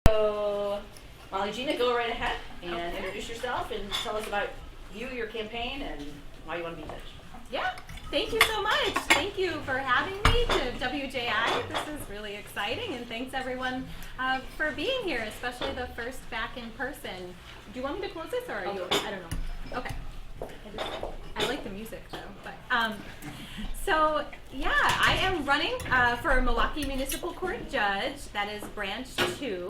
So, Molly, Gena, go right ahead and introduce yourself and tell us about you, your campaign, and why you want to be judge. Yeah, thank you so much. Thank you for having me to WJI. This is really exciting, and thanks everyone for being here, especially the first back in person. Do you want me to close this, or are you? I don't know. Okay. I like the music though. But so yeah, I am running for Milwaukee Municipal Court judge. That is branch 2.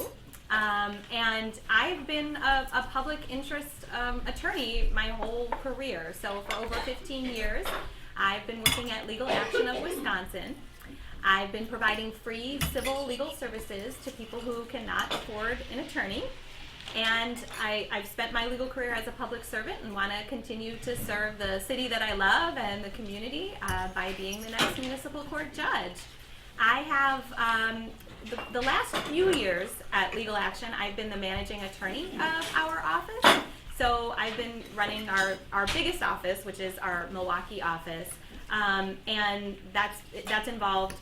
And I've been a public interest attorney my whole career. So for over 15 years, I've been working at Legal Action of Wisconsin. I've been providing free civil legal services to people who cannot afford an attorney. And I've spent my legal career as a public servant and want to continue to serve the city that I love and the community by being the next municipal court judge. I have the last few years at Legal Action, I've been the managing attorney of our office. So I've been running our biggest office, which is our Milwaukee office. And that's involved,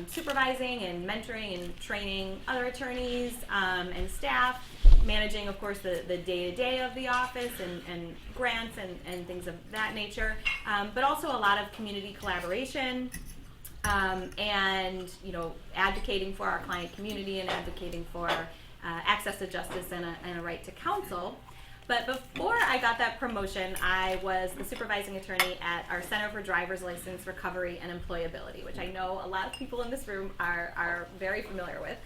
supervising and mentoring and training other attorneys and staff, managing, of course, the day-to-day of the office and grants and things of that nature, but also a lot of community collaboration and advocating for our client community and advocating for access to justice and a right to counsel. But before I got that promotion, I was the supervising attorney at our Center for Driver's License Recovery and Employability, which I know a lot of people in this room are very familiar with.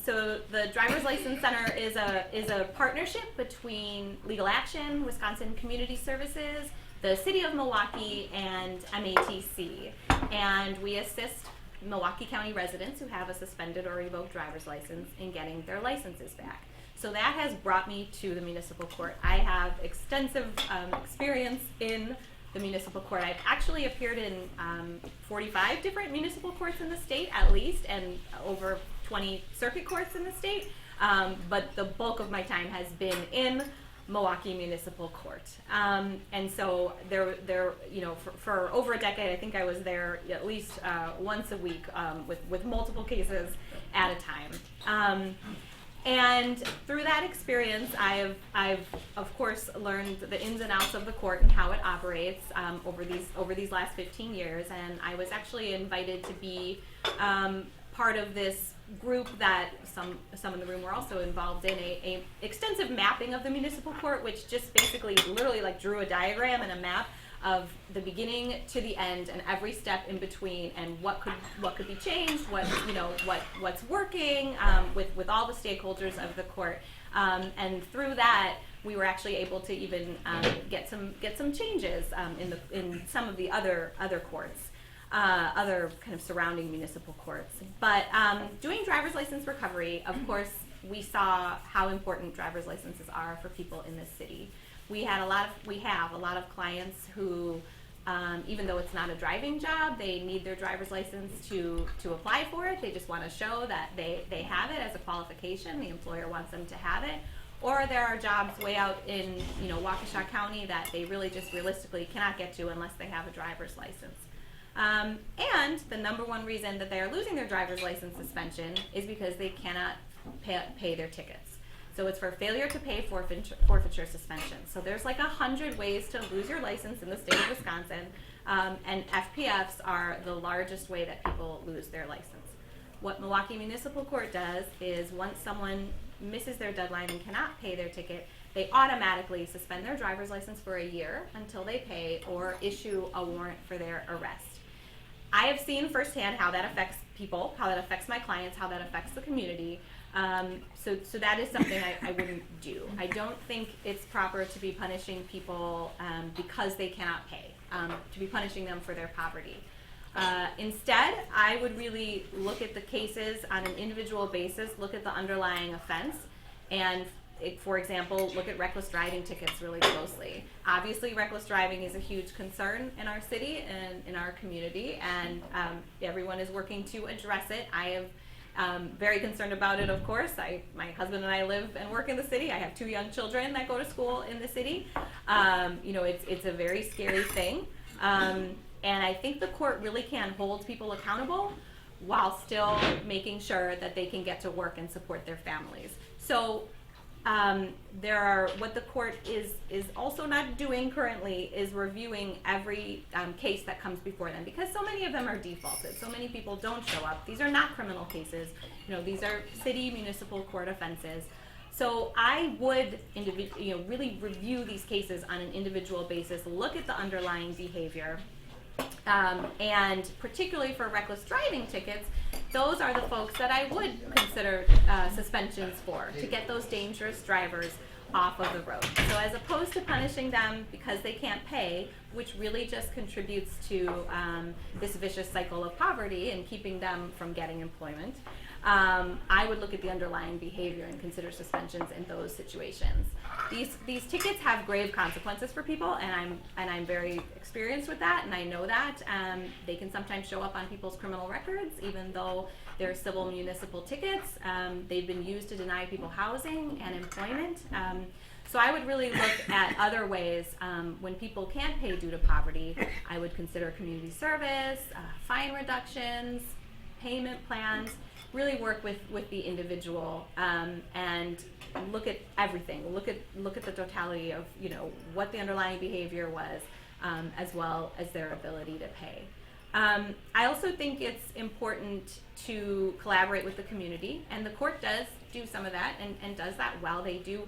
So the Driver's License Center is a partnership between Legal Action, Wisconsin Community Services, the City of Milwaukee, and MATC. And we assist Milwaukee County residents who have a suspended or revoked driver's license in getting their licenses back. So that has brought me to the municipal court. I have extensive experience in the municipal court. I've actually appeared in 45 different municipal courts in the state, at least, and over 20 circuit courts in the state. But the bulk of my time has been in Milwaukee Municipal Court. And so for over a decade, I think I was there at least once a week with multiple cases at a time. And through that experience, I've of course learned the ins and outs of the court and how it operates over these last 15 years. And I was actually invited to be part of this group that some in the room were also involved in a extensive mapping of the municipal court, which just basically literally like drew a diagram and a map of the beginning to the end and every step in between, and what could be changed, what's working with all the stakeholders of the court, and through that we were actually able to even get some changes in some of the other courts, other kind of surrounding municipal courts. But doing driver's license recovery, of course, we saw how important driver's licenses are for people in this city. We have a lot of clients who, even though it's not a driving job, they need their driver's license to apply for it. They just want to show that they have it as a qualification. The employer wants them to have it. Or there are jobs way out in Waukesha County that they really just realistically cannot get to unless they have a driver's license. And the number one reason that they are losing their driver's license suspension is because they cannot pay their tickets. So it's for failure to pay forfeiture suspension. So there's like 100 ways to lose your license in the state of Wisconsin, and FPFs are the largest way that people lose their license. What Milwaukee Municipal Court does is once someone misses their deadline and cannot pay their ticket, they automatically suspend their driver's license for a year until they pay or issue a warrant for their arrest. I have seen firsthand how that affects people, how that affects my clients, how that affects the community. So that is something I wouldn't do. I don't think it's proper to be punishing people because they cannot pay, to be punishing them for their poverty. Instead, I would really look at the cases on an individual basis, look at the underlying offense, and for example, look at reckless driving tickets really closely. Obviously, reckless driving is a huge concern in our city and in our community, and everyone is working to address it. I am very concerned about it, of course. My husband and I live and work in the city. I have 2 young children that go to school in the city. It's a very scary thing. And I think the court really can hold people accountable, while still making sure that they can get to work and support their families. So what the court is also not doing currently is reviewing every case that comes before them, because so many of them are defaulted. So many people don't show up. These are not criminal cases. These are city municipal court offenses. So I would really review these cases on an individual basis, look at the underlying behavior, and particularly for reckless driving tickets, those are the folks that I would consider suspensions for, to get those dangerous drivers off of the road. So as opposed to punishing them because they can't pay, which really just contributes to this vicious cycle of poverty and keeping them from getting employment, I would look at the underlying behavior and consider suspensions in those situations. These tickets have grave consequences for people, and I'm very experienced with that, and I know that they can sometimes show up on people's criminal records, even though they're civil municipal tickets. They've been used to deny people housing and employment. So I would really look at other ways when people can't pay due to poverty. I would consider community service, fine reductions, payment plans. Really work with the individual and look at everything. Look at the totality of what the underlying behavior was, as well as their ability to pay. I also think it's important to collaborate with the community, and the court does do some of that and does that well. They do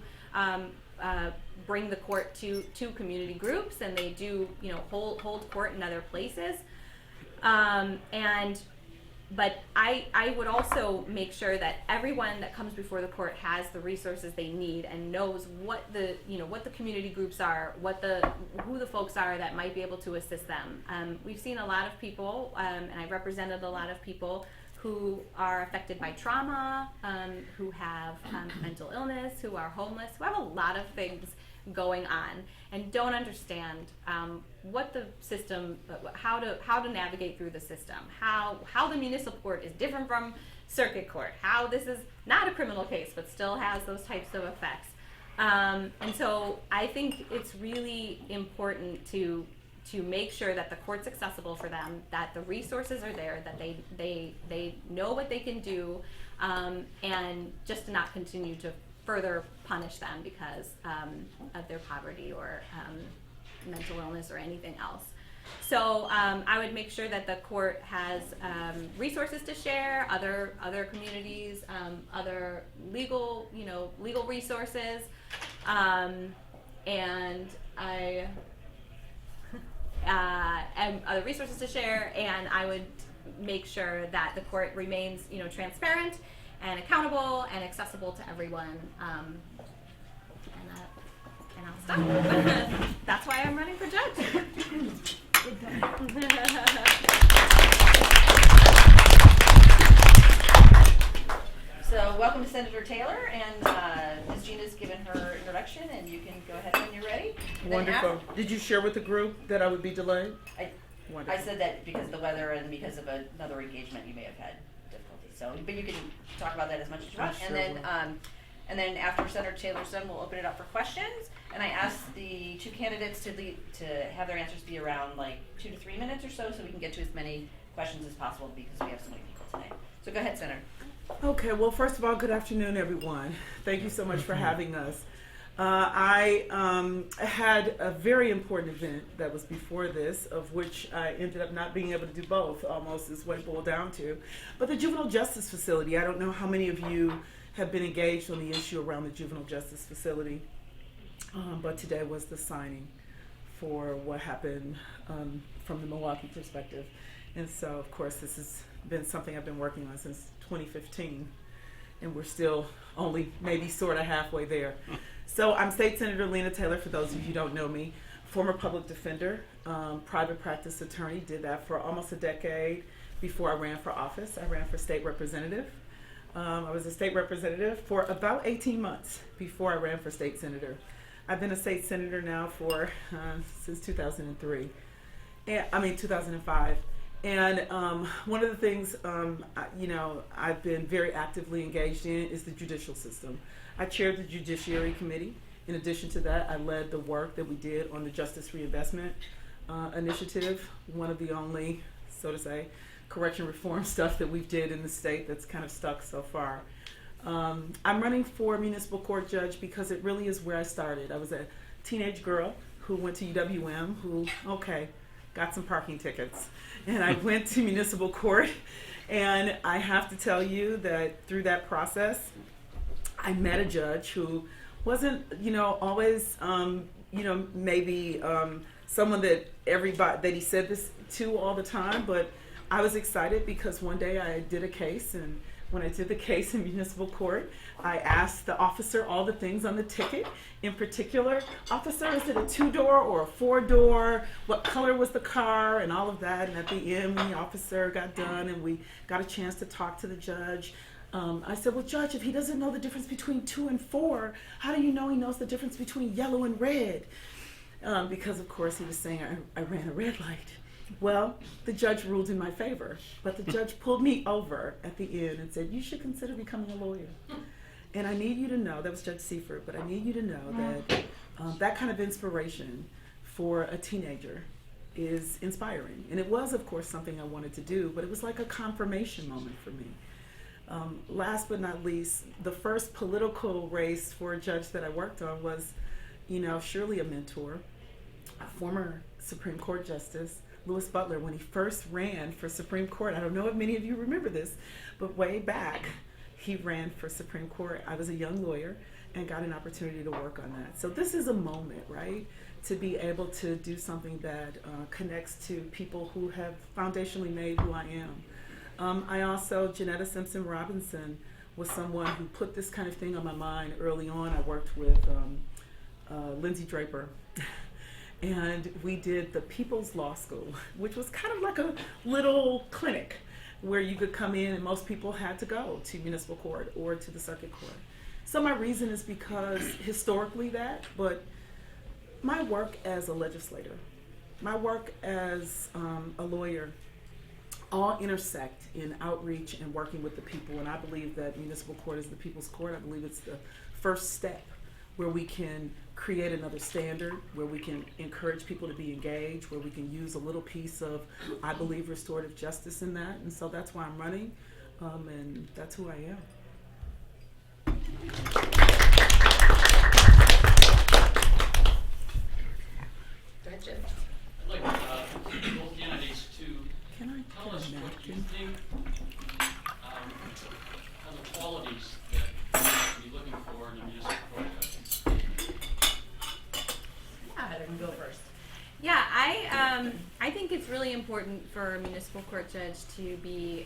bring the court to community groups, and they do hold court in other places, But I would also make sure that everyone that comes before the court has the resources they need and knows what the community groups are, who the folks are that might be able to assist them. We've seen a lot of people, and I've represented a lot of people who are affected by trauma, who have mental illness, who are homeless, who have a lot of things going on and don't understand what the system, how to navigate through the system, how the municipal court is different from circuit court, how this is not a criminal case but still has those types of effects. And so I think it's really important to make sure that the court's accessible for them, that the resources are there, that they know what they can do, and just to not continue to further punish them because of their poverty or mental illness or anything else. So I would make sure that the court has resources to share, other communities, other legal resources, and other resources to share, and I would make sure that the court remains transparent and accountable and accessible to everyone. And I'll stop. That's why I'm running for judge. So welcome to Senator Taylor, and Ms. Gena's given her introduction, and you can go ahead when you're ready. Wonderful. Did you share with the group that I would be delayed? I said that because of the weather and because of another engagement you may have had difficulty. So, but you can talk about that as much as you want. Sure And then after Senator Taylor's done, we'll open it up for questions. And I asked the two candidates to have their answers be around like 2 to 3 minutes or so we can get to as many questions as possible because we have so many people today. So go ahead, Senator. Okay, well, first of all, good afternoon, everyone. Thank you so much for having us. I had a very important event that was before this, of which I ended up not being able to do both, almost is what it boiled down to. But the Juvenile Justice Facility, I don't know how many of you have been engaged on the issue around the Juvenile Justice Facility, but today was the signing for what happened from the Milwaukee perspective. And so, of course, this has been something I've been working on since 2015, and we're still only maybe sort of halfway there. So I'm State Senator Lena Taylor, for those of you who don't know me, former public defender, private practice attorney, did that for almost a decade before I ran for office. I ran for state representative. I was a state representative for about 18 months before I ran for state senator. I've been a state senator now for since 2005. And one of the things, I've been very actively engaged in is the judicial system. I chaired the Judiciary Committee. In addition to that, I led the work that we did on the Justice Reinvestment Initiative, one of the only, so to say, correction reform stuff that we've did in the state that's kind of stuck so far. I'm running for municipal court judge because it really is where I started. I was a teenage girl who went to UWM, who, got some parking tickets. And I went to municipal court, and I have to tell you that through that process, I met a judge who wasn't, always, maybe someone that he said this to all the time, but I was excited because one day I did a case, and when I did the case in municipal court, I asked the officer all the things on the ticket. In particular, officer, is it a 2-door or a 4-door? What color was the car? And all of that. And at the end, when the officer got done and we got a chance to talk to the judge, I said, well, Judge, if he doesn't know the difference between 2 and 4, how do you know he knows the difference between yellow and red? Because, of course, he was saying I ran a red light. Well, the judge ruled in my favor, but the judge pulled me over at the end and said, you should consider becoming a lawyer. And I need you to know, that was Judge Seifert, but I need you to know that that kind of inspiration for a teenager is inspiring. And it was, of course, something I wanted to do, but it was like a confirmation moment for me. Last but not least, the first political race for a judge that I worked on was, surely a mentor, a former Supreme Court Justice, Louis Butler, when he first ran for Supreme Court. I don't know if many of you remember this, but way back, he ran for Supreme Court. I was a young lawyer and got an opportunity to work on that. So this is a moment, right, to be able to do something that connects to people who have foundationally made who I am. I also, Janetta Simpson Robinson was someone who put this kind of thing on my mind early on. I worked with Lindsay Draper. And we did the People's Law School, which was kind of like a little clinic where you could come in and most people had to go to municipal court or to the circuit court. So my reason is because historically but my work as a legislator, my work as a lawyer, all intersect in outreach and working with the people. And I believe that municipal court is the people's court. I believe it's the first step where we can create another standard, where we can encourage people to be engaged, where we can use a little piece of, I believe, restorative justice in that. And so that's why I'm running, and that's who I am. Go ahead, Jim. I'd like both candidates to tell us what you think are the qualities that you're looking for in a municipal court judge. Heather can go first. Yeah, I think it's really important for a municipal court judge to be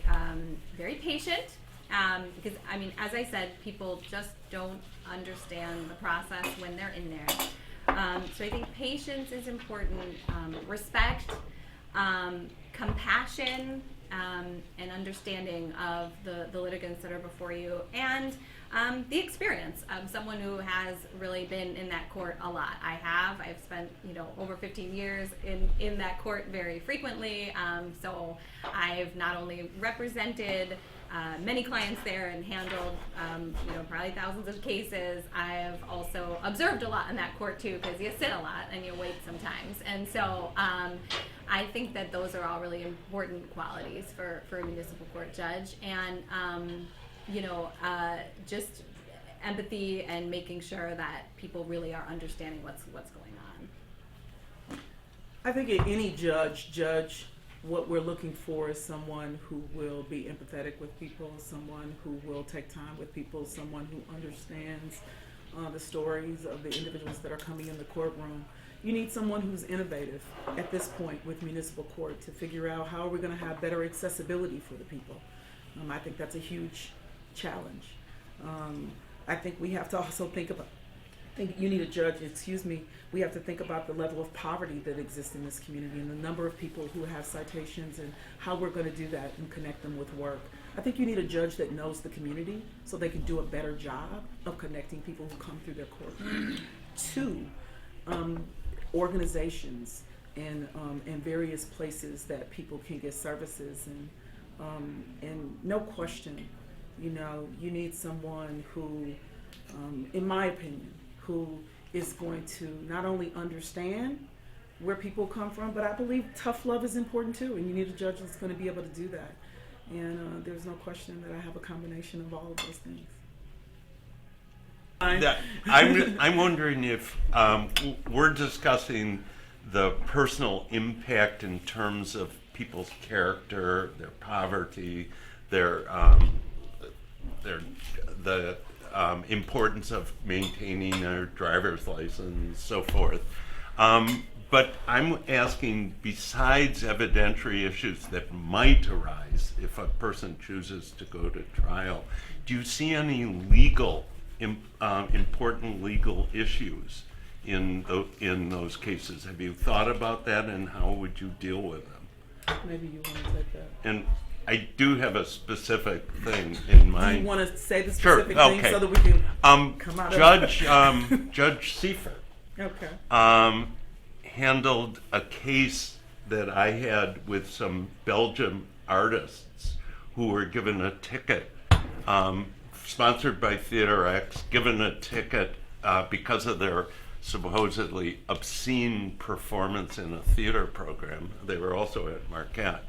very patient because, as I said, people just don't understand the process when they're in there. So I think patience is important, respect, compassion, and understanding of the litigants that are before you, and the experience of someone who has really been in that court a lot. I've spent over 15 years in that court very frequently, so I've not only represented many clients there and handled probably thousands of cases. I've also observed a lot in that court too, because you sit a lot and you wait sometimes, and so I think that those are all really important qualities for a municipal court judge, and just empathy and making sure that people really are understanding what's going on. I think any judge, what we're looking for is someone who will be empathetic with people, someone who will take time with people, someone who understands the stories of the individuals that are coming in the courtroom. You need someone who's innovative at this point with municipal court to figure out how are we going to have better accessibility for the people. I think that's a huge challenge. I think we have to also you need a judge, we have to think about the level of poverty that exists in this community and the number of people who have citations and how we're going to do that and connect them with work. I think you need a judge that knows the community so they can do a better job of connecting people who come through their courtroom. Two, organizations and various places that people can get services, and no question, you need someone who, in my opinion, who is going to not only understand where people come from, but I believe tough love is important too, and you need a judge that's going to be able to do that. And there's no question that I have a combination of all of those things. I'm wondering if we're discussing the personal impact in terms of people's character, their poverty, the importance of maintaining their driver's license, so forth. But I'm asking, besides evidentiary issues that might arise if a person chooses to go to trial, do you see any important legal issues in those cases? Have you thought about that, and how would you deal with them? Maybe you want to take that. And I do have a specific thing in mind. Do you want to say the Sure, specific thing okay. so that we can come out of it? Judge Seifert Okay. handled a case that I had with some Belgian artists who were given a ticket, sponsored by Theater X, given a ticket because of their supposedly obscene performance in a theater program. They were also at Marquette.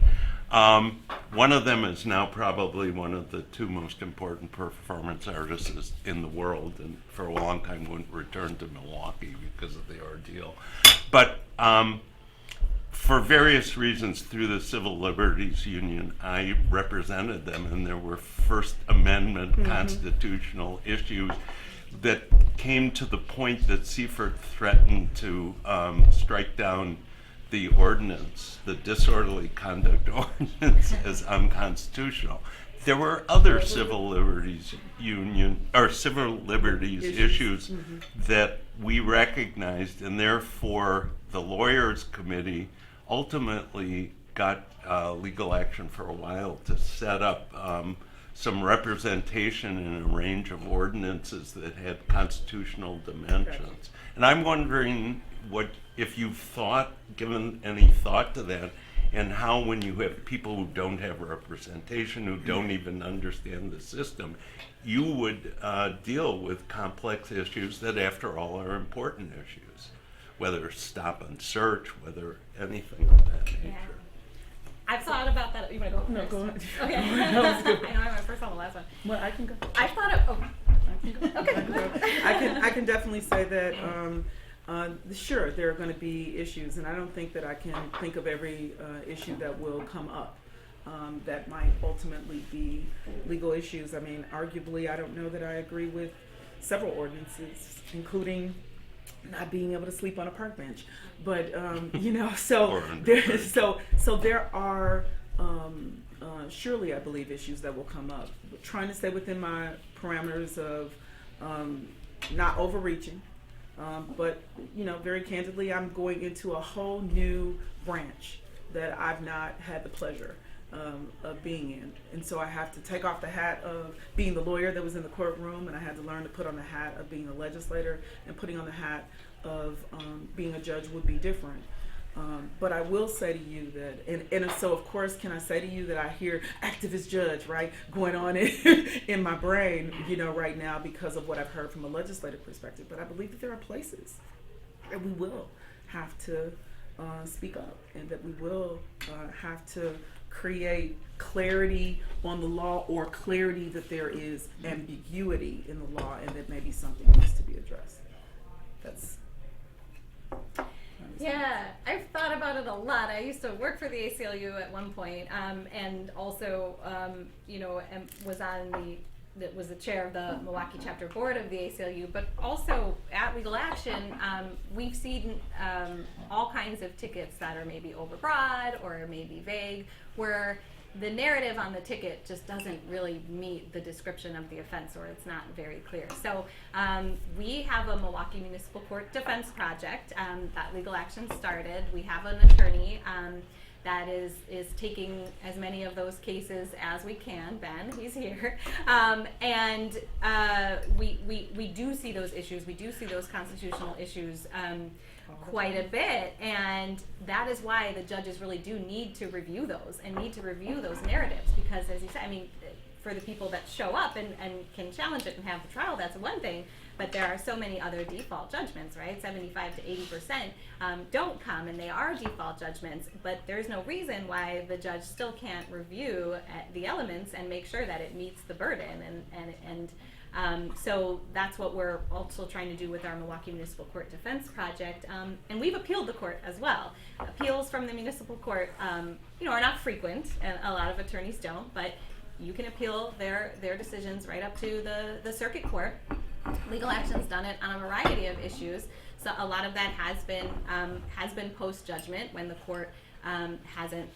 One of them is now probably one of the two most important performance artists in the world, and for a long time wouldn't return to Milwaukee because of the ordeal. But for various reasons, through the Civil Liberties Union, I represented them, and there were First Amendment constitutional issues that came to the point that Seifert threatened to strike down the ordinance, the disorderly conduct ordinance, as unconstitutional. There were other civil liberties issues that we recognized, and therefore the Lawyers Committee ultimately got legal action for a while to set up some representation in a range of ordinances that had constitutional dimensions. And I'm wondering if you've given any thought to that, and how, when you have people who don't have representation, who don't even understand the system, you would deal with complex issues that, after all, are important issues, whether stop and search, whether anything of that nature. Yeah. I've thought about that. You want to go? No, first? go ahead. Okay. No, it's good. I know I went first on the last one. Well, I can go. I've thought of. Oh. I can go. Okay. I can definitely say that sure, there are going to be issues, and I don't think that I can think of every issue that will come up that might ultimately be legal issues. I mean, arguably, I don't know that I agree with several ordinances, including not being able to sleep on a park bench. But so there are surely, I believe, issues that will come up. But trying to stay within my parameters of not overreaching. But very candidly, I'm going into a whole new branch that I've not had the pleasure of being in, and so I have to take off the hat of being the lawyer that was in the courtroom, and I had to learn to put on the hat of being a legislator, and putting on the hat of being a judge would be different. But I will say to you that, and so of course, can I say to you that I hear activist judge, right, going on in my brain, right now because of what I've heard from a legislative perspective. But I believe that there are places that we will have to speak up, and that we will have to create clarity on the law, or clarity that there is ambiguity in the law, and that maybe something needs to be addressed. That's Yeah, I've thought about it a lot. I used to work for the ACLU at one point, and also, was the chair of the Milwaukee chapter board of the ACLU. But also at Legal Action, we've seen all kinds of tickets that are maybe overbroad or maybe vague, where the narrative on the ticket just doesn't really meet the description of the offense, or it's not very clear. So we have a Milwaukee Municipal Court defense project that Legal Action started. We have an attorney that is taking as many of those cases as we can. Ben, he's here. And we do see those issues. We do see those constitutional issues quite a bit, and that is why the judges really do need to review those, and need to review those narratives, because, as you said, I mean, for the people that show up and can challenge it and have the trial, that's one thing. But there are so many other default judgments, right? 75 to 80% don't come, and they are default judgments. But there's no reason why the judge still can't review the elements and make sure that it meets the burden. So that's what we're also trying to do with our Milwaukee Municipal Court Defense Project. And we've appealed the court as well. Appeals from the municipal court, are not frequent, and a lot of attorneys don't. But you can appeal their decisions right up to the circuit court. Legal Action's done it on a variety of issues. So a lot of that has been post-judgment when the court hasn't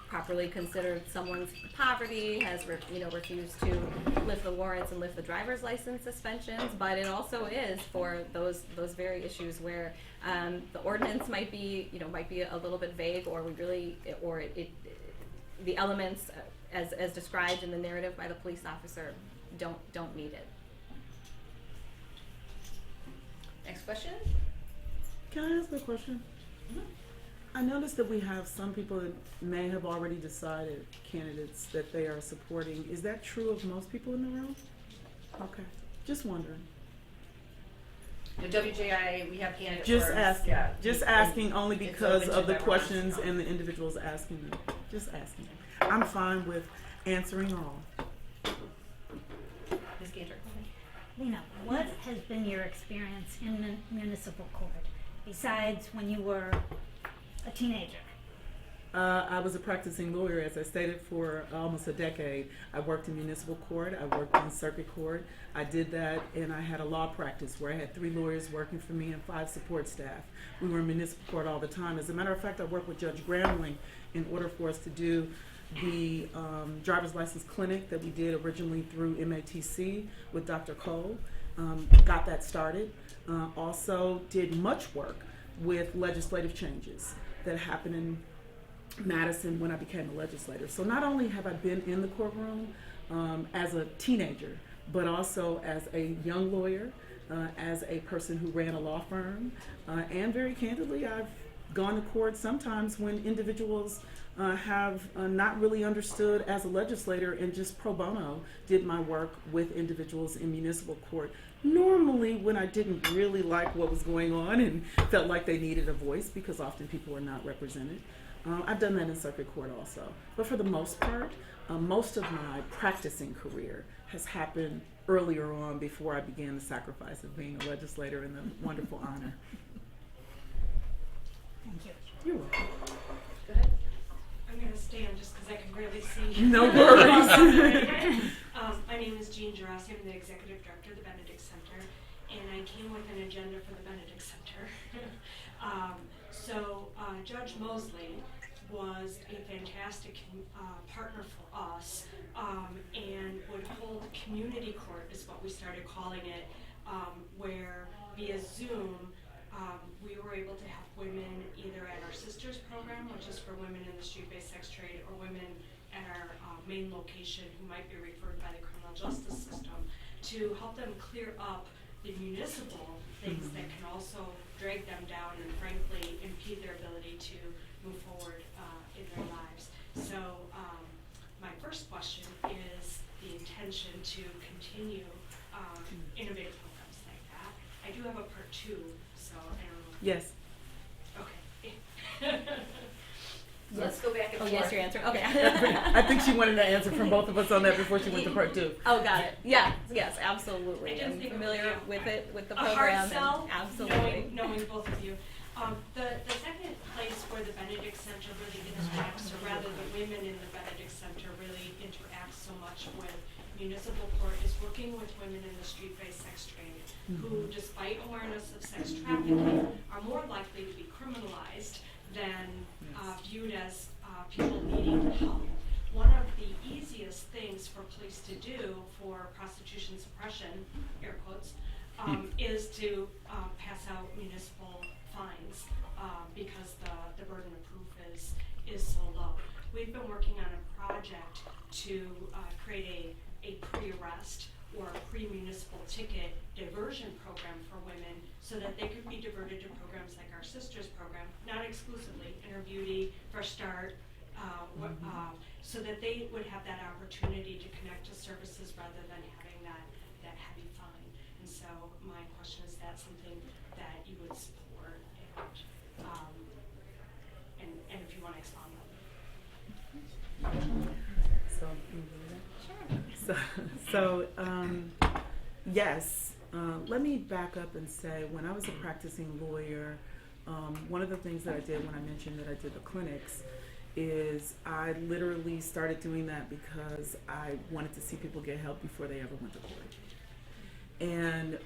properly considered someone's poverty, has refused to lift the warrants and lift the driver's license suspensions. But it also is for those very issues where the ordinance might be a little bit vague, or the elements as described in the narrative by the police officer don't meet it. Next question? Can I ask a question? I noticed that we have some people that may have already decided, candidates, that they are supporting. Is that true of most people in the room? Okay, just wondering. The WJI, we have candidates. Just firms. asking. Yeah. Just asking only It's because open to of the whoever questions wants to and the individuals asking them. Just asking. I'm fine with answering all. Ms. Gator. Lena, what has been your experience in the municipal court besides when you were a teenager? I was a practicing lawyer, as I stated, for almost a decade. I worked in municipal court. I worked in circuit court. I did that, and I had a law practice where I had 3 lawyers working for me and 5 support staff. We were in municipal court all the time. As a matter of fact, I worked with Judge Gramling in order for us to do the driver's license clinic that we did originally through MATC with Dr. Cole. Got that started. Also did much work with legislative changes that happened in Madison when I became a legislator. So not only have I been in the courtroom as a teenager, but also as a young lawyer, as a person who ran a law firm, and very candidly, I've gone to court sometimes when individuals have not really understood as a legislator and just pro bono did my work with individuals in municipal court. Normally when I didn't really like what was going on and felt like they needed a voice, because often people are not represented. I've done that in circuit court also. But for the most part, most of my practicing career has happened earlier on before I began the sacrifice of being a legislator and the wonderful honor. Thank you. You're welcome. Go ahead. I'm going to stand just because I can barely see. No worries. My name is Jean Gerasi. I'm the Executive Director of the Benedict Center, and I came with an agenda for the Benedict Center. Judge Mosley was a fantastic partner for us, and would hold community court, is what we started calling it, where via Zoom we were able to have women either at our sisters program, which is for women in the street-based sex trade, or women at our main location who might be referred by the criminal justice system, to help them clear up the municipal things that can also drag them down and frankly impede their ability to move forward in their lives. So my first question is the intention to continue innovative programs like that. I do have a part 2, so I don't know. Yes. Okay. Let's go back and Oh, forth. yes, your answer. Okay. I think she wanted an answer from both of us on that before she went to part 2. Oh, got it. Yeah, yes, absolutely. I didn't I'm think it familiar would be with it, with the a hard program. sell, And absolutely. knowing both of you. The second place where the Benedict Center really interacts, or rather the women in the Benedict Center really interact so much with municipal court, is working with women in the street-based sex trade, who, despite awareness of sex trafficking, are more likely to be criminalized than viewed as people needing help. One of the easiest things for police to do for prostitution suppression, air quotes, is to pass out municipal fines because the burden of proof is so low. We've been working on a project to create a pre-arrest or a pre-municipal ticket diversion program for women so that they could be diverted to programs like our Sisters program, not exclusively, Inner Beauty, Fresh Start, so that they would have that opportunity to connect to services rather than having that heavy fine. And so my question is, that something that you would support, and if you want to expound on that. So, yes. Let me back up and say, when I was a practicing lawyer, one of the things that I did when I mentioned that I did the clinics is I literally started doing that because I wanted to see people get help before they ever went to court. And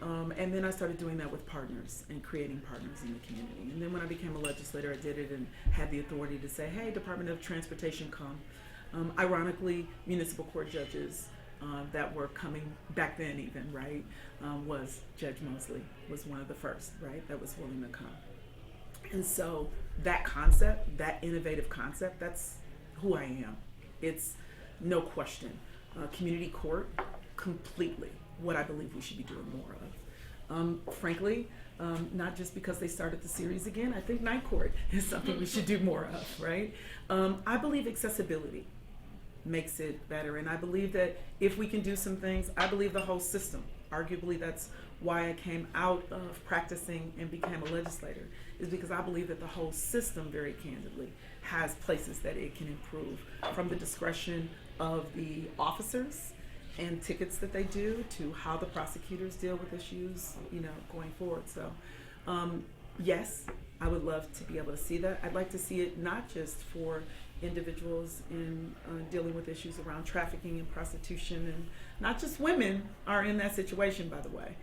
then I started doing that with partners and creating partners in the community. And then when I became a legislator, I did it and had the authority to say, hey, Department of Transportation, come. Ironically, municipal court judges that were coming back then even, right, was Judge Mosley was one of the first, right, that was willing to come. And so that concept, that innovative concept, that's who I am. It's no question. Community court, completely what I believe we should be doing more of. Frankly, not just because they started the series again, I think night court is something we should do more of, right? I believe accessibility makes it better, and I believe that if we can do some things, I believe the whole system, arguably that's why I came out of practicing and became a legislator, is because I believe that the whole system, very candidly, has places that it can improve, from the discretion of the officers and tickets that they do to how the prosecutors deal with issues, going forward. So, yes, I would love to be able to see that. I'd like to see it not just for individuals in dealing with issues around trafficking and prostitution, and not just women are in that situation, by the way.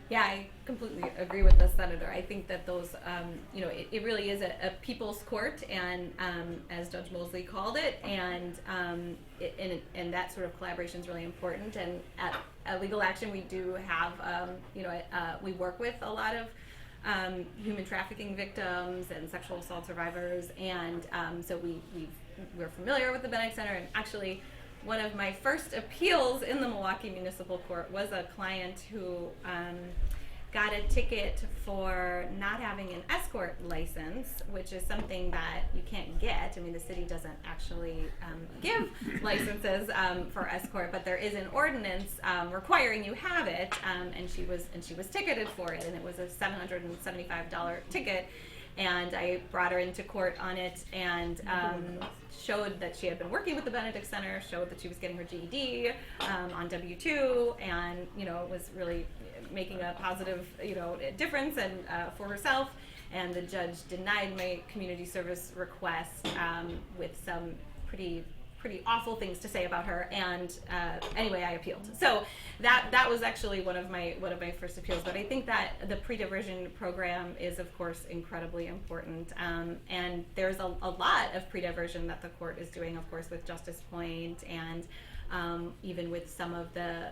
Yeah, I completely agree with the senator. I think that those, it really is a people's court, and as Judge Mosley called it, and that sort of collaboration is really important. And at Legal Action, we do have, we work with a lot of human trafficking victims and sexual assault survivors, and so we're familiar with the Benedict Center. And actually, one of my first appeals in the Milwaukee Municipal Court was a client who got a ticket for not having an escort license, which is something that you can't get. I mean, the city doesn't actually give licenses for escort, but there is an ordinance requiring you have it, and she was ticketed for it, and it was a $775 ticket. And I brought her into court on it, and showed that she had been working with the Benedict Center, showed that she was getting her GED on W-2, and was really making a positive difference and for herself. And the judge denied my community service request with some pretty awful things to say about her, and anyway, I appealed. So that was actually one of my first appeals. But I think that the pre-diversion program is, of course, incredibly important, and there's a lot of pre-diversion that the court is doing, of course, with Justice Point, and even with some of the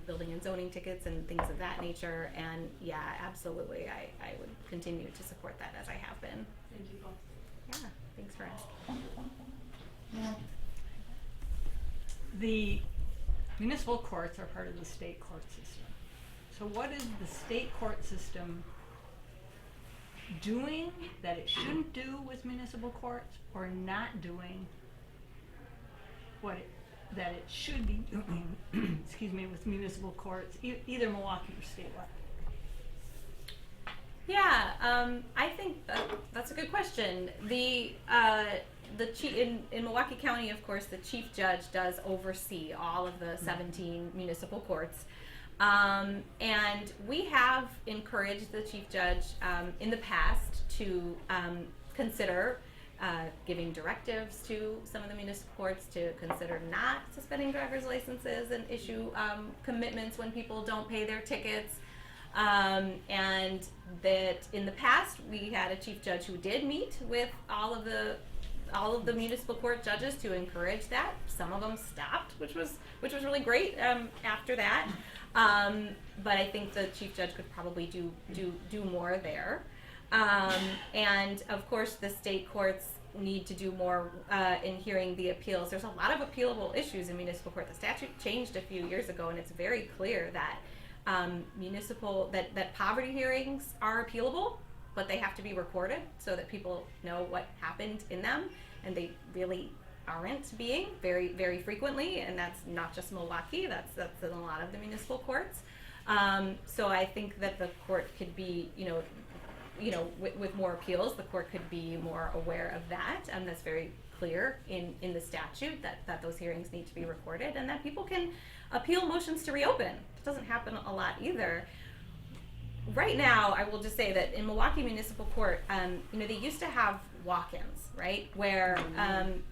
building and zoning tickets and things of that nature. And yeah, absolutely, I would continue to support that as I have been. Thank you both. Yeah, thanks for asking. The municipal courts are part of the state court system. So what is the state court system doing that it shouldn't do with municipal courts, or not doing that it should be doing, excuse me, with municipal courts, either Milwaukee or statewide? Yeah, I think that's a good question. In Milwaukee County, of course, the chief judge does oversee all of the 17 municipal courts. And we have encouraged the chief judge in the past to consider giving directives to some of the municipal courts to consider not suspending driver's licenses and issue commitments when people don't pay their tickets. And that in the past we had a chief judge who did meet with all of the municipal court judges to encourage that. Some of them stopped, which was really great after that. But I think the chief judge could probably do more there. And of course, the state courts need to do more in hearing the appeals. There's a lot of appealable issues in municipal court. The statute changed a few years ago, and it's very clear that that poverty hearings are appealable, but they have to be recorded so that people know what happened in them, and they really aren't being very, very frequently, and that's not just Milwaukee, that's in a lot of the municipal courts. So I think that the court could be, with more appeals, the court could be more aware of that, and that's very clear in the statute that those hearings need to be recorded, and that people can appeal motions to reopen. It doesn't happen a lot either. Right now, I will just say that in Milwaukee Municipal Court, they used to have walk-ins, right? Where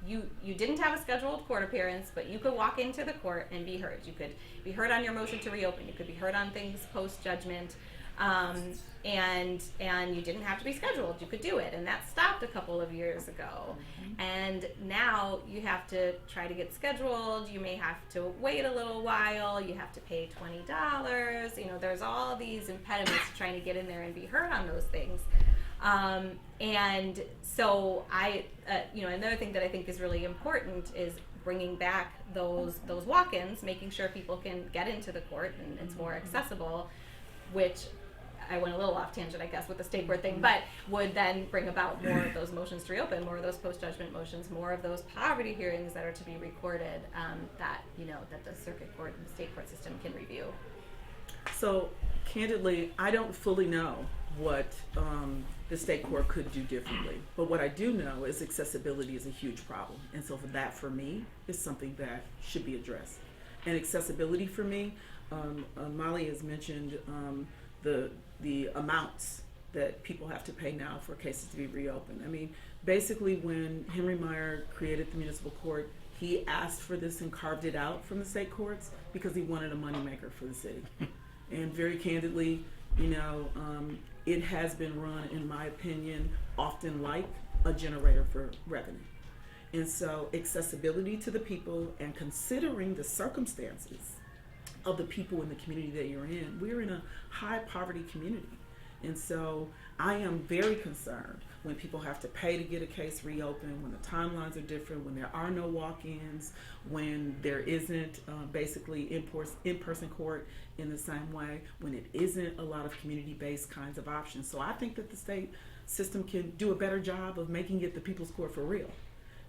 you didn't have a scheduled court appearance, but you could walk into the court and be heard. You could be heard on your motion to reopen. You could be heard on things post-judgment, and you didn't have to be scheduled. You could do it, and that stopped a couple of years ago. And now you have to try to get scheduled. You may have to wait a little while. You have to pay $20. There's all these impediments to trying to get in there and be heard on those things. And so another thing that I think is really important is bringing back those walk-ins, making sure people can get into the court and it's more accessible, which I went a little off tangent, I guess, with the state court thing, but would then bring about more of those motions to reopen, more of those post-judgment motions, more of those poverty hearings that are to be recorded, that the circuit court and the state court system can review. So, candidly, I don't fully know what the state court could do differently. But what I do know is accessibility is a huge problem. And so for me, is something that should be addressed. And accessibility for me, Molly has mentioned the amounts that people have to pay now for cases to be reopened. I mean, basically when Henry Meyer created the municipal court, he asked for this and carved it out from the state courts because he wanted a moneymaker for the city. And very candidly, it has been run, in my opinion, often like a generator for revenue. And so accessibility to the people and considering the circumstances of the people in the community that you're in. We're in a high poverty community. And so I am very concerned when people have to pay to get a case reopened, when the timelines are different, when there are no walk-ins, when there isn't basically in-person court in the same way, when it isn't a lot of community-based kinds of options. So I think that the state system can do a better job of making it the people's court for real.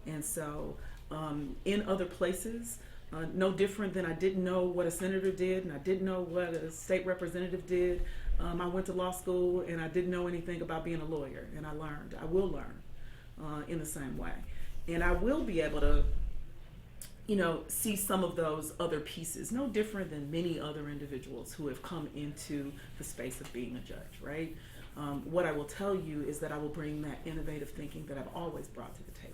And so in other places, no different than I didn't know what a senator did and I didn't know what a state representative did. I went to law school and I didn't know anything about being a lawyer, and I will learn in the same way. And I will be able to, see some of those other pieces, no different than many other individuals who have come into the space of being a judge, right? What I will tell you is that I will bring that innovative thinking that I've always brought to the table.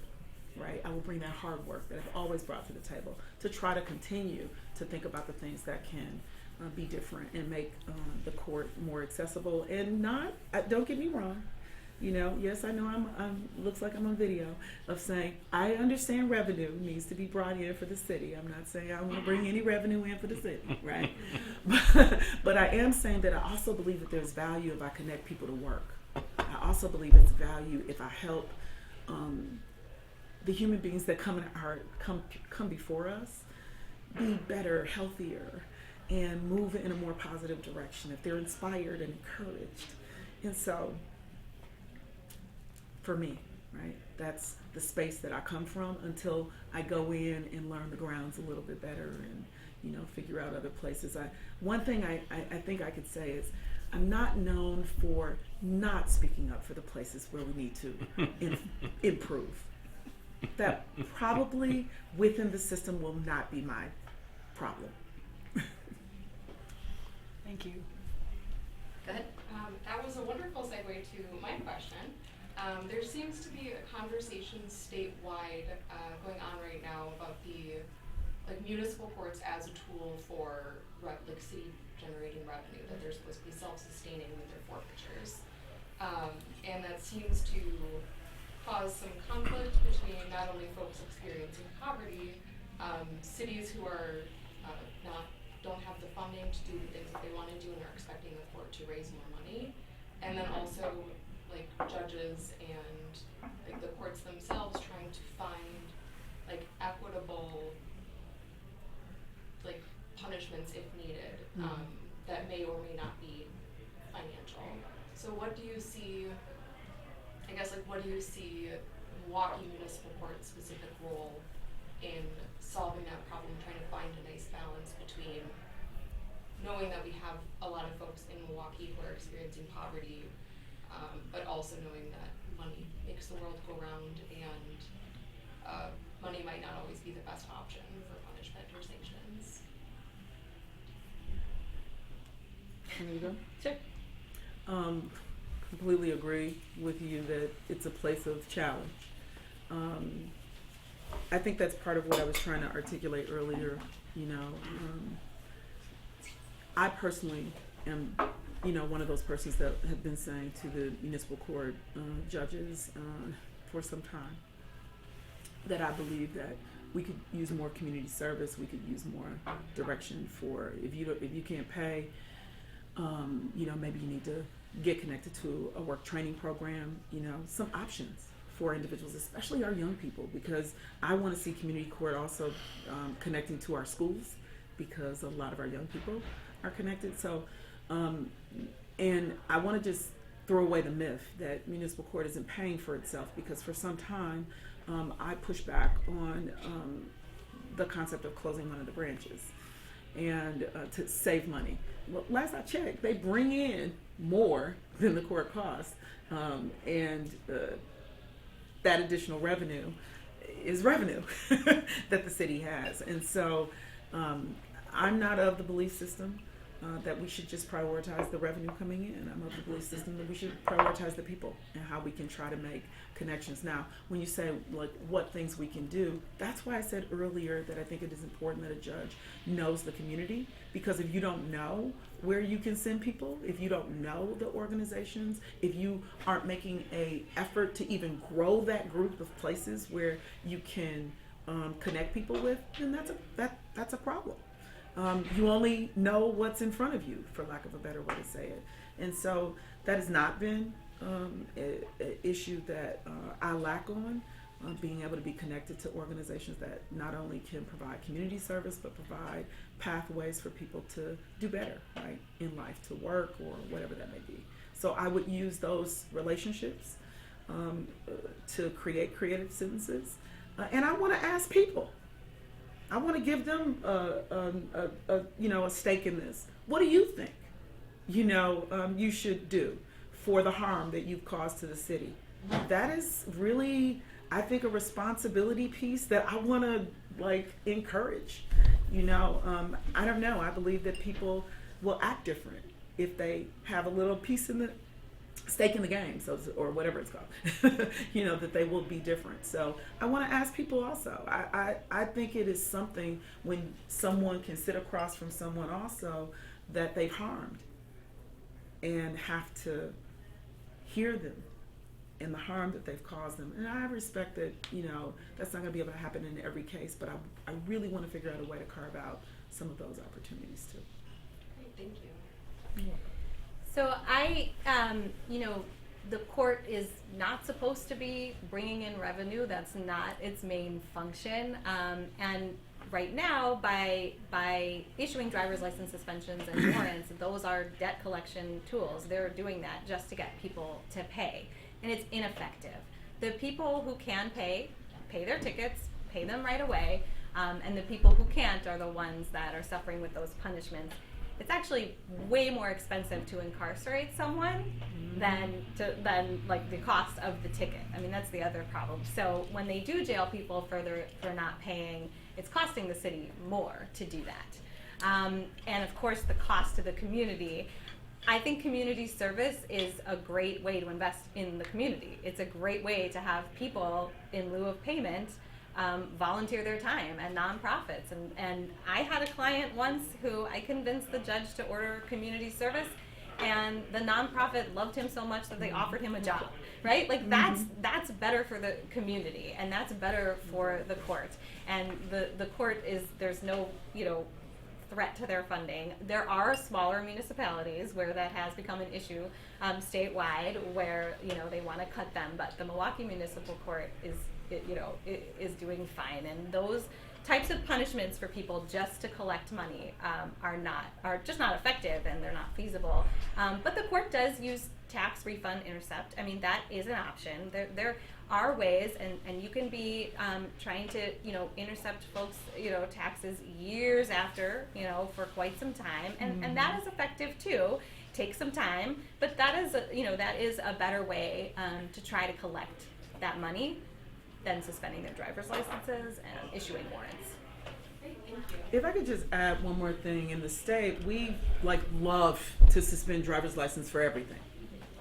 Right? I will bring that hard work that I've always brought to the table to try to continue to think about the things that can be different and make the court more accessible and not, don't get me wrong, yes, I know I'm looks like I'm on video of saying I understand revenue needs to be brought in for the city. I'm not saying I want to bring any revenue in for the city, right? But I am saying that I also believe that there's value if I connect people to work. I also believe it's value if I help the human beings that come before us be better, healthier, and move in a more positive direction if they're inspired and encouraged. And so, for me, right, that's the space that I come from until I go in and learn the grounds a little bit better and, figure out other places. One thing I think I could say is I'm not known for not speaking up for the places where we need to improve. That probably within the system will not be my problem. Thank you. Go ahead. That was a wonderful segue to my question. There seems to be a conversation statewide going on right now about the municipal courts as a tool for city generating revenue, that they're supposed to be self-sustaining with their forfeitures, and that seems to cause some conflict between not only folks experiencing poverty, cities who are don't have the funding to do the things that they want to do and are expecting the court to raise more money, and then also judges and the courts themselves trying to find equitable punishments if needed, that may or may not be financial. So what do you see I guess, like, what do you see Milwaukee Municipal Court's specific role in solving that problem, trying to find a nice balance between knowing that we have a lot of folks in Milwaukee who are experiencing poverty, but also knowing that money makes the world go round, and money might not always be the best option for punishment or sanctions. Anita? Sure. Completely agree with you that it's a place of challenge. I think that's part of what I was trying to articulate earlier. You know, I personally am, you know, one of those persons that have been saying to the municipal court judges for some time that I believe that we could use more community service. We could use more direction for if you can't pay. You know, maybe you need to get connected to a work training program. You know, some options for individuals, especially our young people, because I want to see community court also connecting to our schools, because a lot of our young people are connected. So, and I want to just throw away the myth that municipal court isn't paying for itself, because for some time I pushed back on the concept of closing one of the branches and to save money. Well, last I checked, they bring in more than the court costs, and that additional revenue is revenue that the city has. And so I'm not of the belief system that we should just prioritize the revenue coming in. I'm of the belief system that we should prioritize the people and how we can try to make connections. Now, when you say like what things we can do, that's why I said earlier that I think it is important that a judge knows the community, because if you don't know where you can send people, if you don't know the organizations, if you aren't making a effort to even grow that group of places where you can connect people with, then that's a problem. You only know what's in front of you, for lack of a better way to say it. And so that has not been an issue that I lack on, being able to be connected to organizations that not only can provide community service, but provide pathways for people to do better, right, in life, to work or whatever that may be. So I would use those relationships to create creative sentences. And I want to ask people. I want to give them a stake in this. What do you think, you should do for the harm that you've caused to the city? That is really, I think, a responsibility piece that I want to encourage. I don't know. I believe that people will act different if they have a little piece in the stake in the game, so, or whatever it's called, that they will be different. So I want to ask people also. I think it is something when someone can sit across from someone also that they've harmed and have to hear them and the harm that they've caused them. And I respect that, that's not going to be able to happen in every case, but I really want to figure out a way to carve out some of those opportunities too. Great, thank you. Yeah. So the court is not supposed to be bringing in revenue. That's not its main function. And right now, by issuing driver's license suspensions and warrants, those are debt collection tools. They're doing that just to get people to pay, and it's ineffective. The people who can pay their tickets, pay them right away, and the people who can't are the ones that are suffering with those punishments. It's actually way more expensive to incarcerate someone than the cost of the ticket. I mean, that's the other problem. So when they do jail people for not paying, it's costing the city more to do that. And of course, the cost to the community. I think community service is a great way to invest in the community. It's a great way to have people, in lieu of payment, volunteer their time, and nonprofits. And I had a client once who I convinced the judge to order community service, and the nonprofit loved him so much that they offered him a job, right? That's better for the community, and that's better for the court. And the court there's no, threat to their funding. There are smaller municipalities where that has become an issue statewide, where they want to cut them, but the Milwaukee Municipal Court is doing fine, and those types of punishments for people just to collect money are just not effective, and they're not feasible. But the court does use tax refund intercept. I mean, that is an option. There are ways, and you can be trying to, intercept folks, taxes years after, for quite some time, and that is effective too. Takes some time, but that is a better way to try to collect that money than suspending their driver's licenses and issuing warrants. Great, thank you. If I could just add one more thing, in the state, we love to suspend driver's license for everything,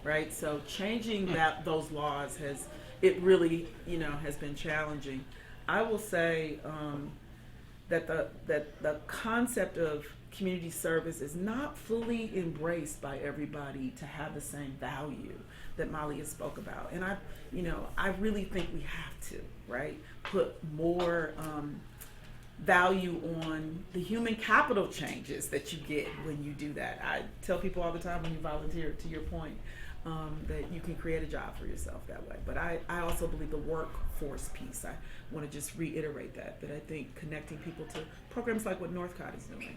right? So changing those laws has been challenging. I will say that the concept of community service is not fully embraced by everybody to have the same value that Molly has spoke about. And I really think we have to, right, put more value on the human capital changes that you get when you do that. I tell people all the time, when you volunteer, to your point, that you can create a job for yourself that way. But I also believe the workforce piece, I want to just reiterate that I think connecting people to programs like what Northcott is doing,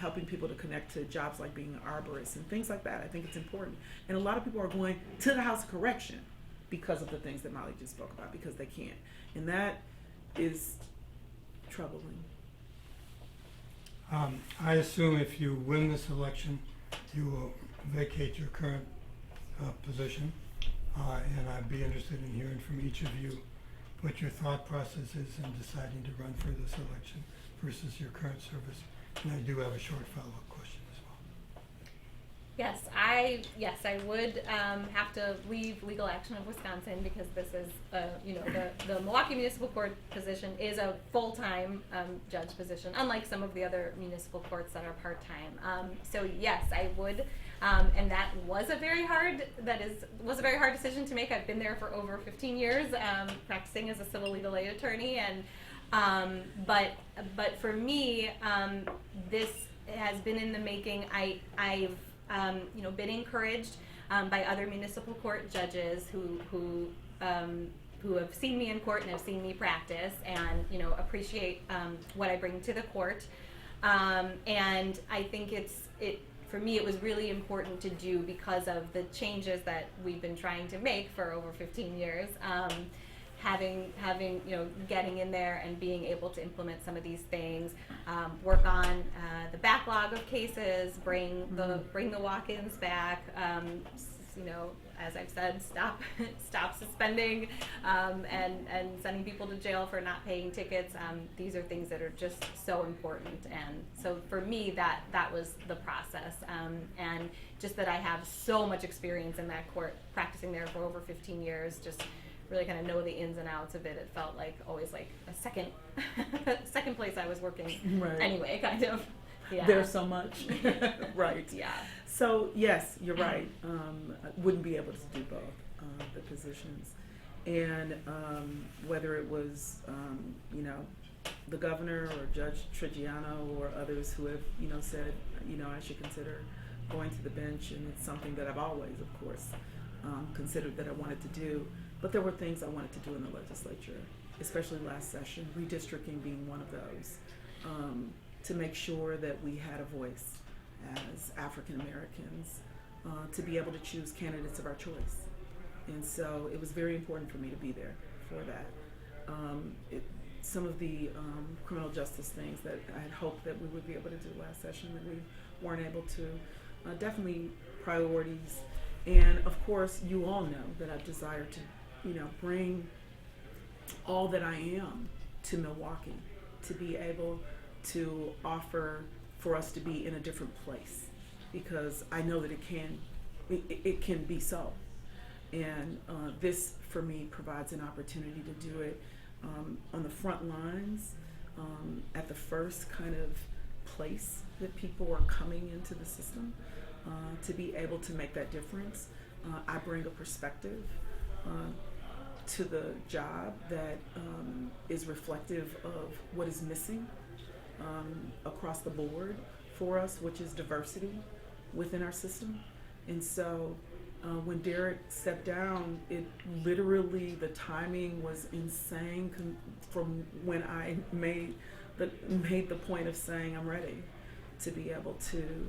helping people to connect to jobs like being an arborist and things like that, I think it's important. And a lot of people are going to the House of Correction because of the things that Molly just spoke about, because they can't. And that is troubling. I assume if you win this election, you will vacate your current position, and I'd be interested in hearing from each of you what your thought process is in deciding to run for this election versus your current service. And I do have a short follow-up question as well. Yes, I would have to leave legal action of Wisconsin, because this is, the Milwaukee Municipal Court position is a full-time judge position, unlike some of the other municipal courts that are part-time. So yes, I would, and that was a very hard decision to make. I've been there for over 15 years, practicing as a civil legal aid attorney, and but for me, this has been in the making. I've been encouraged by other municipal court judges who have seen me in court and have seen me practice, and appreciate what I bring to the court. And I think for me, it was really important to do because of the changes that we've been trying to make for over 15 years. Having getting in there and being able to implement some of these things, work on the backlog of cases, bring the walk-ins back, as I've said, stop suspending and sending people to jail for not paying tickets. These are things that are just so important, and so for me that was the process, and just that I have so much experience in that court, practicing there for over 15 years, just really kind of know the ins and outs of it. It felt like always like a second place I was working. Right. Anyway, kind of. Yeah. There's so much. Right. Yeah. So yes, you're right. I wouldn't be able to do both the positions, and whether it was the governor or Judge Trigiano or others who have said I should consider going to the bench, and it's something that I've always, of course, considered that I wanted to do. But there were things I wanted to do in the legislature, especially last session, redistricting being one of those, to make sure that we had a voice as African Americans, to be able to choose candidates of our choice. And so it was very important for me to be there for that. Some of the criminal justice things that I had hoped that we would be able to do last session that we weren't able to, definitely priorities. And of course, you all know that I desire to bring all that I am to Milwaukee, to be able to offer for us to be in a different place, because I know that it can be so. And this, for me, provides an opportunity to do it on the front lines, at the first kind of place that people are coming into the system, to be able to make that difference. I bring a perspective to the job that is reflective of what is missing across the board for us, which is diversity within our system. And so when Derek stepped down, it literally, the timing was insane from when I made the point of saying I'm ready to be able to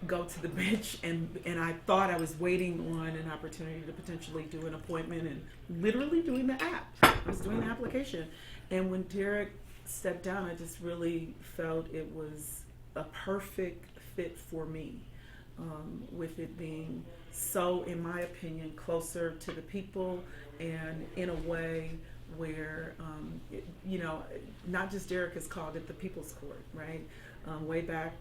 go to the bench, and I thought I was waiting on an opportunity to potentially do an appointment and literally doing the app. I was doing the application. And when Derek stepped down, I just really felt it was a perfect fit for me, with it being so, in my opinion, closer to the people and in a way where, not just Derek has called it the People's Court, right? Way back,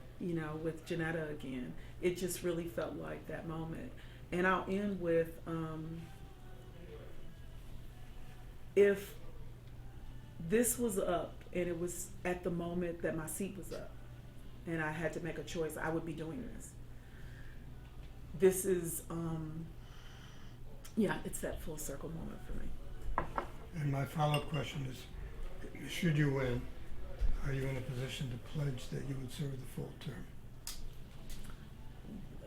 with Janetta again. It just really felt like that moment. And I'll end with, if this was up and it was at the moment that my seat was up and I had to make a choice, I would be doing this. This is, it's that full circle moment for me. And my follow-up question is, should you win, are you in a position to pledge that you would serve the full term?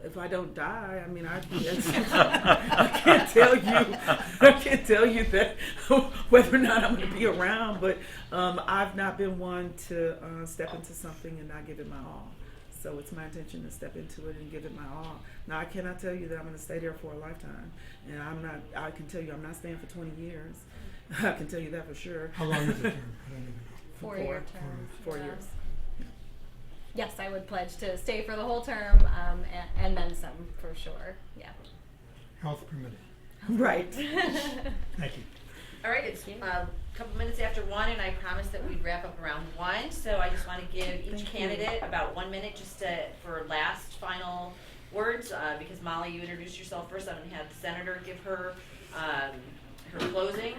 If I don't die, I mean, I can't tell you that whether or not I'm going to be around, but I've not been one to step into something and not give it my all. So it's my intention to step into it and give it my all. Now, I cannot tell you that I'm going to stay there for a lifetime, and I can tell you I'm not staying for 20 years. I can tell you that for sure. How long is the term? I don't even know. 4-year term. 4 years. Yes, I would pledge to stay for the whole term, and then some for sure. Yeah. Health permitting. Right. Thank you. All right, it's a couple minutes after 1, and I promised that we'd wrap up around 1. So I just want to give each candidate about 1 minute just for last final words. Because Molly, you introduced yourself first. I'm going to have the senator give her her closing,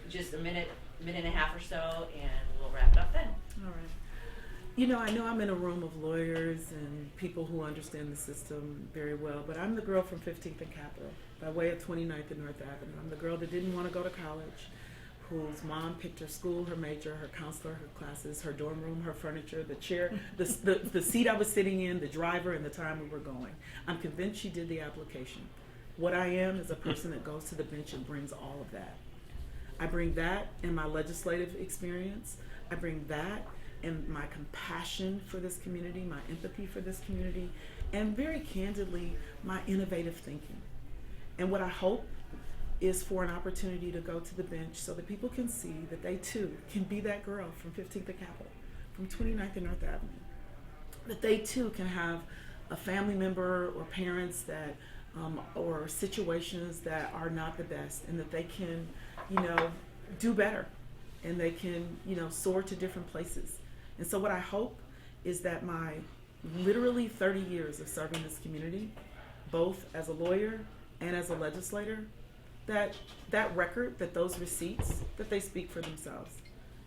just a minute and a half or so, and we'll wrap it up then. All right. I know I'm in a room of lawyers and people who understand the system very well, but I'm the girl from 15th and Capitol, by way of 29th and North Avenue. I'm the girl that didn't want to go to college, whose mom picked her school, her major, her counselor, her classes, her dorm room, her furniture, the chair, the seat I was sitting in, the driver, and the time we were going. I'm convinced she did the application. What I am is a person that goes to the bench and brings all of that. I bring that in my legislative experience. I bring that and my compassion for this community, my empathy for this community, and very candidly, my innovative thinking. And what I hope is for an opportunity to go to the bench so that people can see that they too can be that girl from 15th and Capitol, from 29th and North Avenue. That they too can have a family member or parents that, or situations that are not the best, and that they can, do better, and they can, soar to different places. And so what I hope is that my literally 30 years of serving this community, both as a lawyer and as a legislator, that record, that those receipts, that they speak for themselves.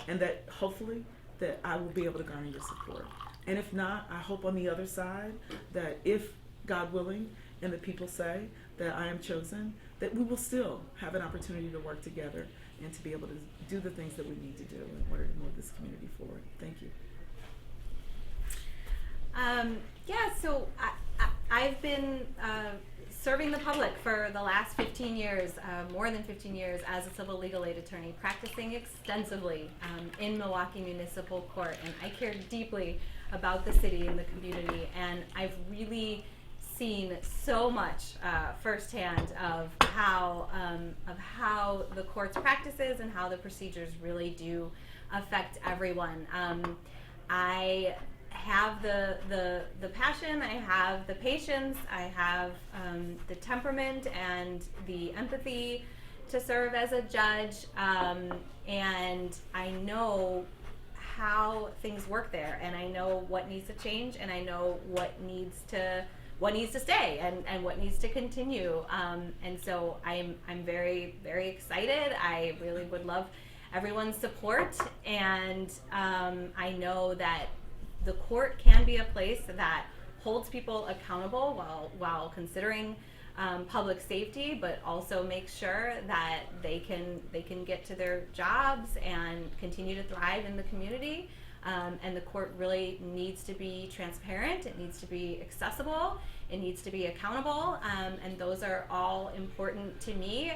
And that hopefully that I will be able to garner your support. And if not, I hope on the other side that if, God willing, and the people say that I am chosen, that we will still have an opportunity to work together and to be able to do the things that we need to do in order to move this community forward. Thank you. So I've been serving the public for the last 15 years, more than 15 years, as a civil legal aid attorney, practicing extensively in Milwaukee Municipal Court, and I care deeply about the city and the community, and I've really seen so much firsthand of how the court's practices and how the procedures really do affect everyone. I have the passion, I have the patience, I have the temperament and the empathy to serve as a judge, and I know how things work there, and I know what needs to change, and I know what needs to stay and what needs to continue, and so I'm very, very excited. I really would love everyone's support, and I know that the court can be a place that holds people accountable while considering public safety, but also makes sure that they can get to their jobs and continue to thrive in the community. And the court really needs to be transparent, it needs to be accessible, it needs to be accountable, and those are all important to me.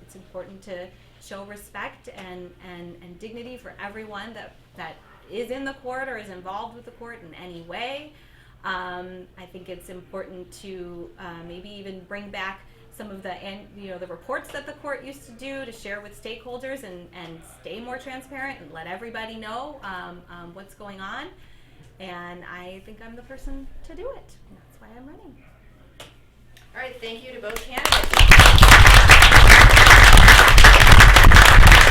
It's important to show respect and dignity for everyone that is in the court or is involved with the court in any way. I think it's important to maybe even bring back some of the reports that the court used to do to share with stakeholders and stay more transparent and let everybody know what's going on. And I think I'm the person to do it. And that's why I'm running. All right, thank you to both candidates.